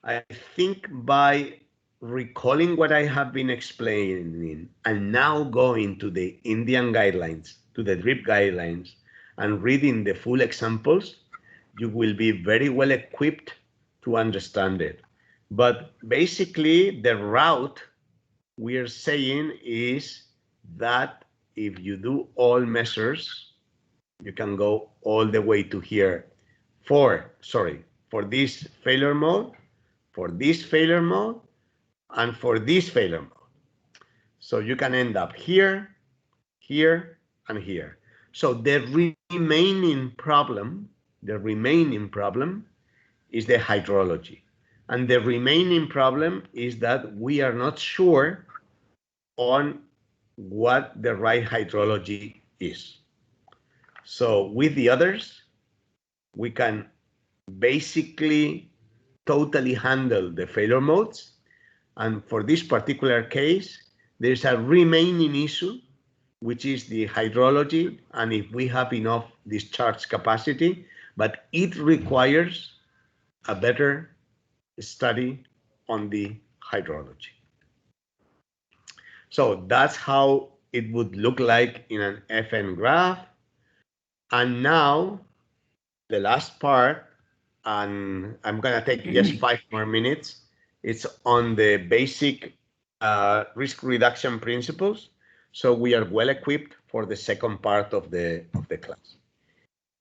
I think by recalling what I have been explaining and now going to the Indian guidelines, to the DRIP guidelines, and reading the full examples, you will be very well equipped to understand it. But basically, the route we are saying is that if you do all measures, you can go all the way to here for this failure mode, for this failure mode, and for this failure mode. So you can end up here, here, and here. So the remaining problem is the hydrology. And the remaining problem is that we are not sure on what the right hydrology is. So with the others, we can basically totally handle the failure modes. And for this particular case, there's a remaining issue, which is the hydrology, and if we have enough discharge capacity, but it requires a better study on the hydrology. So that's how it would look like in an FN graph. And now the last part, and I'm gonna take just 5 more minutes. It's on the basic risk reduction principles. So we are well equipped for the second part of the class.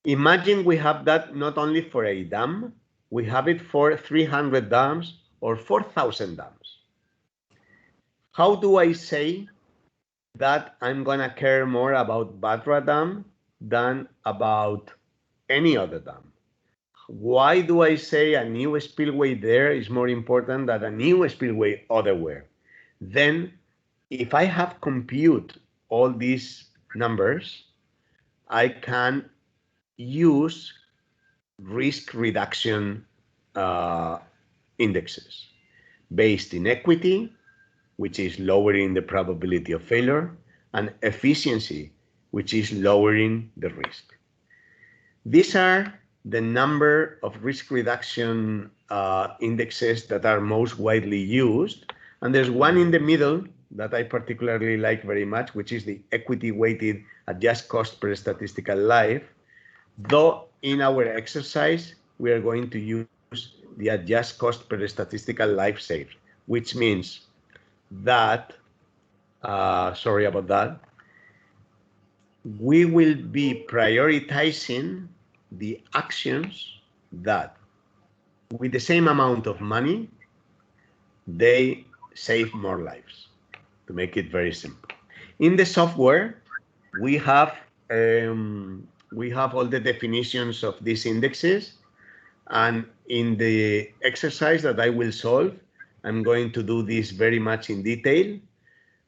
Imagine we have that not only for a dam, we have it for 300 dams or 4,000 dams. How do I say that I'm gonna care more about Batra Dam than about any other dam? Why do I say a new spillway there is more important than a new spillway otherwhere? Then, if I have compute all these numbers, I can use risk reduction indexes based in equity, which is lowering the probability of failure, and efficiency, which is lowering the risk. These are the number of risk reduction indexes that are most widely used. And there's one in the middle that I particularly like very much, which is the equity weighted adjust cost per statistical life. Though in our exercise, we are going to use the adjust cost per statistical life saved, which means that, sorry about that, we will be prioritizing the actions that, with the same amount of money, they save more lives, to make it very simple. In the software, we have all the definitions of these indexes, and in the exercise that I will solve, I'm going to do this very much in detail,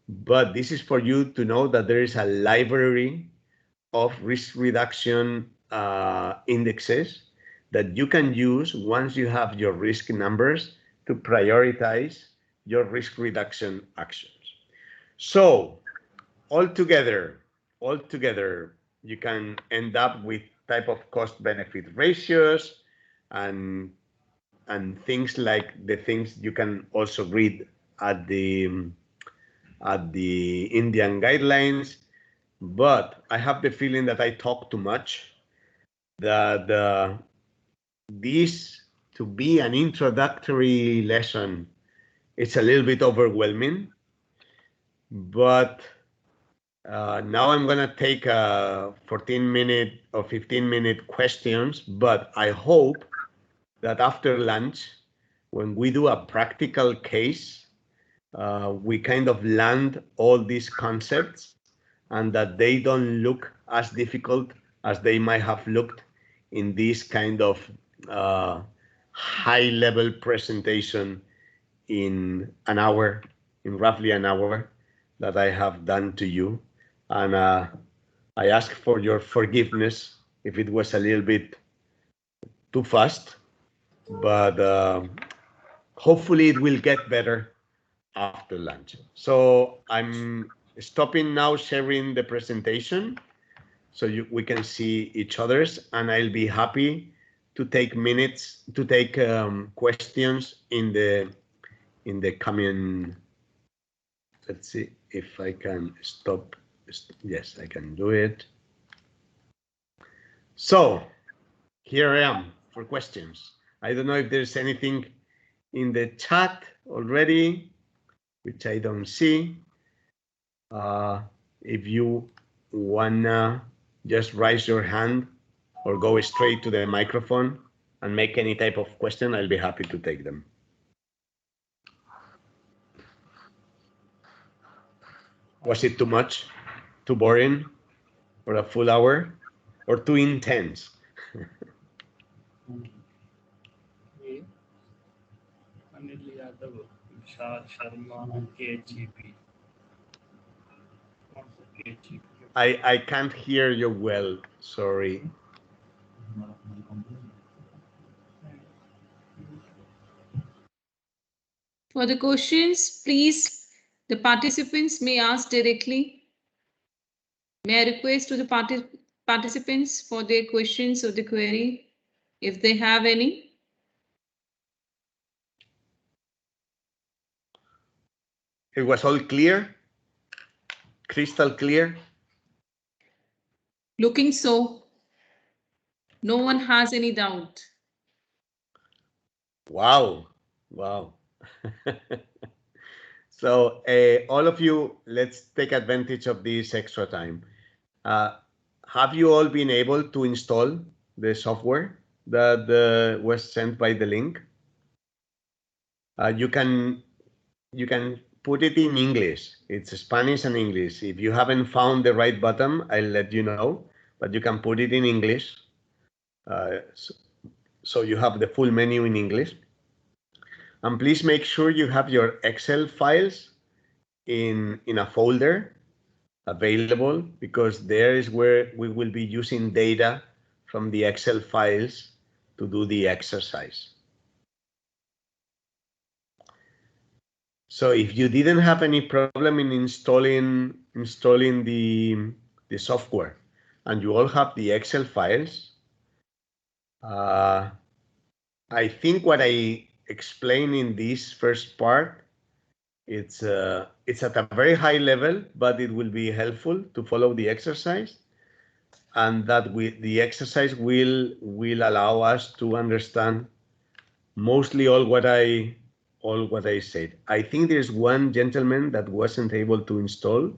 but this is for you to know that there is a library of risk reduction indexes that you can use once you have your risk numbers to prioritize your risk reduction actions. So altogether, you can end up with type of cost benefit ratios and things like the things you can also read at the Indian guidelines. But I have the feeling that I talk too much, that this, to be an introductory lesson, it's a little bit overwhelming. But now I'm gonna take 14-minute or 15-minute questions, but I hope that after lunch, when we do a practical case, we kind of land all these concepts and that they don't look as difficult as they might have looked in this kind of high-level presentation in an hour, in roughly an hour, that I have done to you. And I ask for your forgiveness if it was a little bit too fast, but hopefully it will get better after lunch. So I'm stopping now sharing the presentation so we can see each other's, and I'll be happy to take questions in the coming. Let's see if I can stop. Yes, I can do it. So here I am for questions. I don't know if there's anything in the chat already, which I don't see. If you wanna just raise your hand or go straight to the microphone and make any type of question, I'll be happy to take them. Was it too much, too boring, or a full hour, or too intense? I can't hear you well, sorry. For the questions, please, the participants may ask directly. May I request to the participants for their questions or the query, if they have any? It was all clear? Crystal clear? Looking so. No one has any doubt. Wow, wow. So all of you, let's take advantage of this extra time. Have you all been able to install the software that was sent by the link? You can put it in English. It's Spanish and English. If you haven't found the right button, I'll let you know, but you can put it in English. So you have the full menu in English. And please make sure you have your Excel files in a folder available, because there is where we will be using data from the Excel files to do the exercise. So if you didn't have any problem in installing the software and you all have the Excel files, I think what I explained in this first part, it's at a very high level, but it will be helpful to follow the exercise, and that the exercise will allow us to understand mostly all what I said. I think there's one gentleman that wasn't able to install.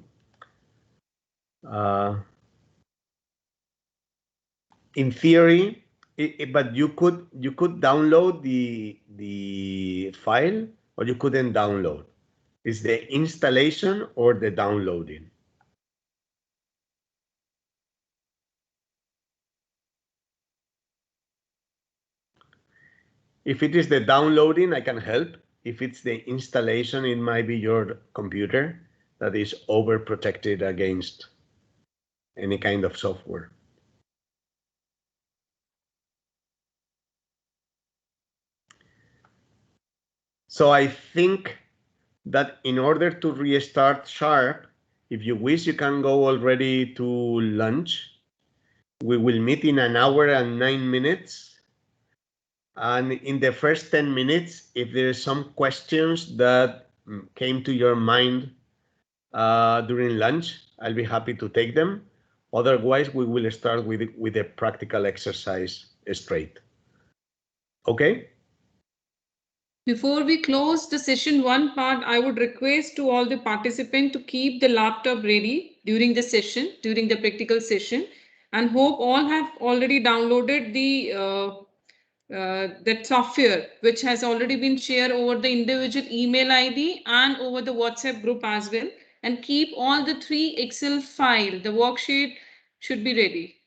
In theory, but you could download the file, or you couldn't download. Is the installation or the downloading? If it is the downloading, I can help. If it's the installation, it might be your computer that is overprotected against any kind of software. So I think that in order to restart sharp, if you wish, you can go already to lunch. We will meet in an hour and 9 minutes. And in the first 10 minutes, if there are some questions that came to your mind during lunch, I'll be happy to take them. Otherwise, we will start with a practical exercise straight. Okay? Before we close the session one part, I would request to all the participants to keep the laptop ready during the session, during the practical session, and hope all have already downloaded that software, which has already been shared over the individual email ID and over the WhatsApp group as well. And keep all the 3 Excel file, the worksheet should be ready.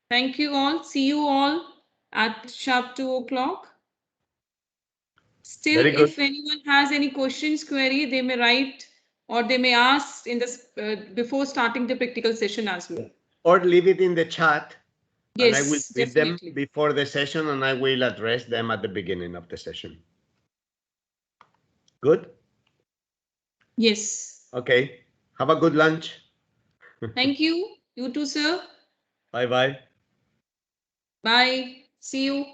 Thank you all. See you all at sharp 2 o'clock. Still, if anyone has any questions, query, they may write or they may ask in this before starting the practical session as well. Or leave it in the chat. Yes, and I will read definitely. them before the session, and I will address them at the beginning of the session. Good? Yes. Okay. Have a good lunch. Thank you. You too, sir. Bye-bye. Bye. See you.